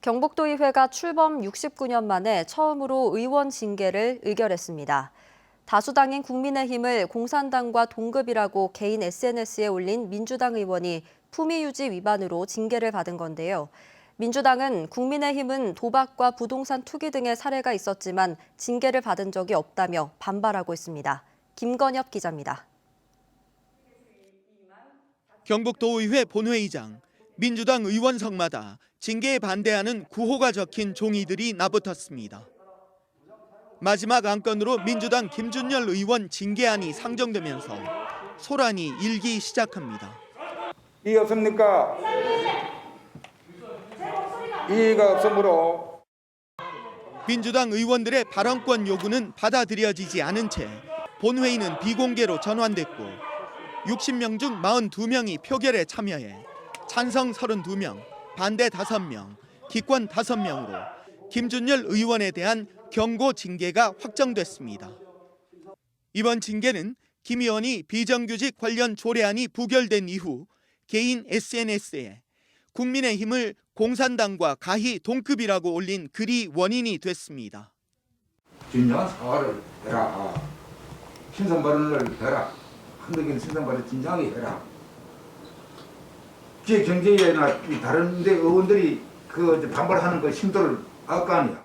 경북도의회가 출범 69년 만에 처음으로 의원 징계를 의결했습니다. 다수당인 국민의힘을 공산당과 동급이라고 개인 SNS에 올린 민주당 의원이 품위유지 위반으로 징계를 받은 건데요. 민주당은 국민의힘은 도박과 부동산 투기 등의 사례가 있었지만 징계를 받은 적이 없다며 반발하고 있습니다. 김건엽 기자입니다. 경북도의회 본회의장, 민주당 의원석마다 징계에 반대하는 구호가 적힌 종이들이 나붙었습니다. 마지막 안건으로 민주당 김준열 의원 징계안이 상정되면서 소란이 일기 시작합니다. 이의 없습니까? 이의가 없으므로 민주당 의원들의 발언권 요구는 받아들여지지 않은 채 본회의는 비공개로 전환됐고 60명 중 42명이 표결에 참여해 찬성 32명, 반대 5명, 기권 5명으로 김준열 의원에 대한 경고 징계가 확정됐습니다. 이번 징계는 김 의원이 비정규직 관련 조례안이 부결된 이후 개인 SNS에 국민의힘을 공산당과 가히 동급이라고 올린 글이 원인이 됐습니다. 진정한 사과를 해라. 신선 발언을 해라. 한국인 신선 발언 진정하게 해라. 지역 경제나 다른 데 의원들이 반발하는 그 심도를 알 거 아니야.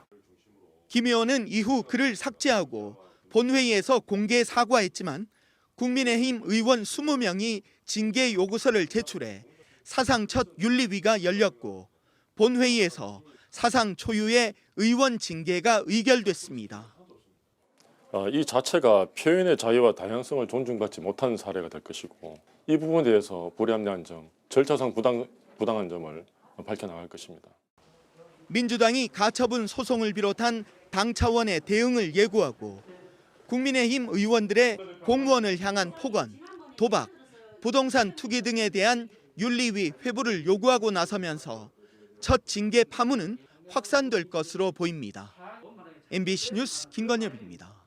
김 의원은 이후 글을 삭제하고 본회의에서 공개 사과했지만 국민의힘 의원 20명이 징계 요구서를 제출해 사상 첫 윤리위가 열렸고 본회의에서 사상 초유의 의원 징계가 의결됐습니다. 이 자체가 표현의 자유와 다양성을 존중받지 못한 사례가 될 것이고 이 부분에 대해서 불합리한 점, 절차상 부당한 점을 밝혀나갈 것입니다. 민주당이 가처분 소송을 비롯한 당 차원의 대응을 예고하고 국민의힘 의원들의 공무원을 향한 폭언, 도박, 부동산 투기 등에 대한 윤리위 회부를 요구하고 나서면서 첫 징계 파문은 확산될 것으로 보입니다. MBC 뉴스 김건엽입니다.